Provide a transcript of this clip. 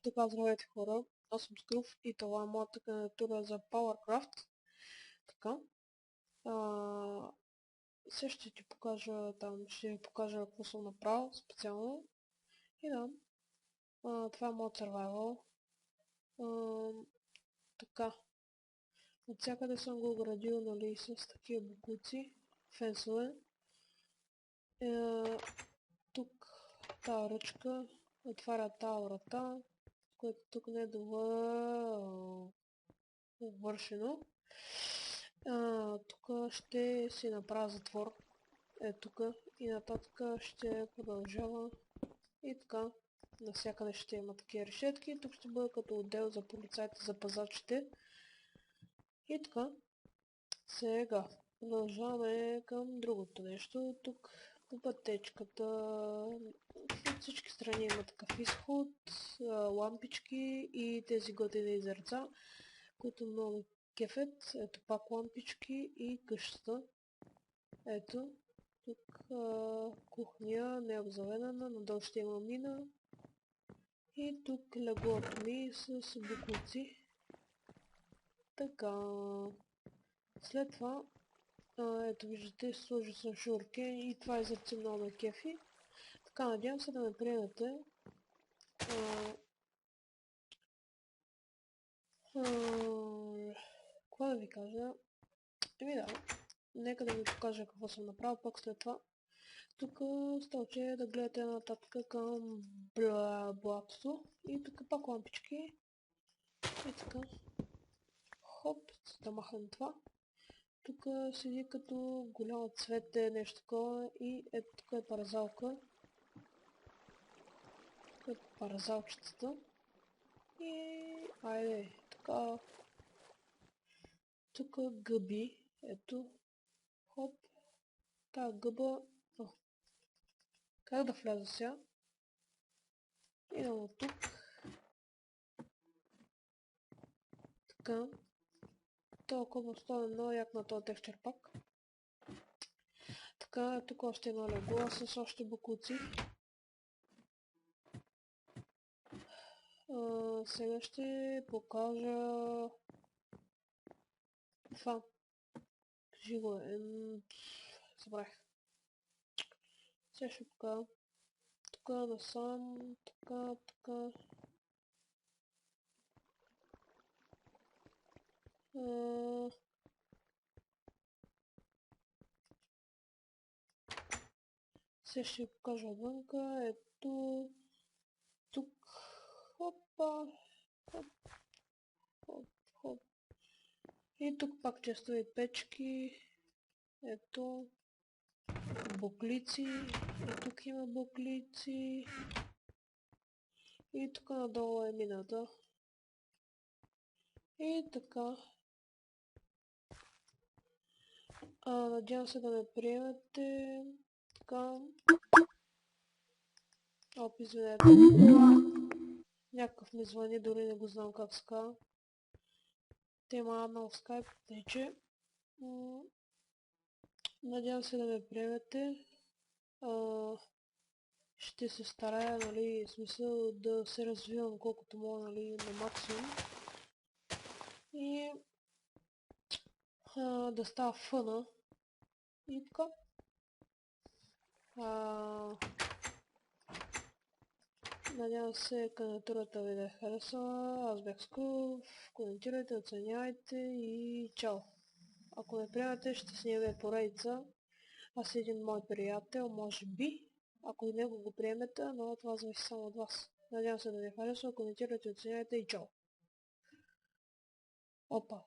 Така, здравейте хора, аз съм Скруф и това е моята кандидатура за PowerCraft. Така, сега ще ти покажа ще ви покажа какво съм направил специално. И да, това е моят survival. Така, от всякъде съм го градил, нали, с такива букуци, фенсове. Тук тази ръчка отваря тази врата, което тук не е довършено. Тук ще си направя затвор. Тук и нататък ще продължава. И така, навсякъде ще има такива решетки. Тук ще бъде като отдел за полицайите, за пазачите. И така, сега продължаваме към другото нещо. Тук по пътечката от всички страни има такъв изход, лампички и тези готини езерца, които много кефет. Ето пак лампички и къщата. Ето, тук кухня не е обзаведена, надолу ще има мина. И тук леглото ми с букуци. Така, след това, ето виждате, сложил съм шуркен и това езерце много ме кефи. Така, надявам се да ме приемете. Какво да ви кажа? Да, нека да ви покажа какво съм направил пък след това. Тук стълче да гледате нататък към блатото и тук пак лампички. И така. Хоп, да махнем това. Тук седи като голямо цвете, нещо такова и ето тук е паразалка. Тук е паразалчетата. И айде, така. Тук гъби, ето. Хоп. Тая гъба. Как да вляза сега? Идем от тук. Така. Толкова стоя много як на този текстчер пак. Така, тук още едно легло с още букуци. Сега ще покажа това. Кажи го забравих. Сега ще покажа. Тук насам, така. Сега ще ви покажа отвънка. Ето. Тук. Хопа. Хоп. И тук пак честови печки. Ето. Буклици. И тук има буклици. И тук надолу е мината. И така. Надявам се да ме приемете. Така. Оп, извинете. Някакъв ми звъни, дори не го знам как ска. Те има нов скайп, тъй че. Надявам се да ме приемете. Ще се старая, нали, в смисъл да се развивам колкото мога, нали, на максимум. И да става фъна. И така. Надявам се кандидатурата ви да е харесала. Аз бях Скруф. Коментирайте, оценявайте и чао. Ако ме приемате, ще снимем поредица. Аз и един мой приятел, може би. Ако и него го приемете, но това зависи само от вас. Надявам се да ви харесва. Коментирайте, оценявайте и чао. Опа.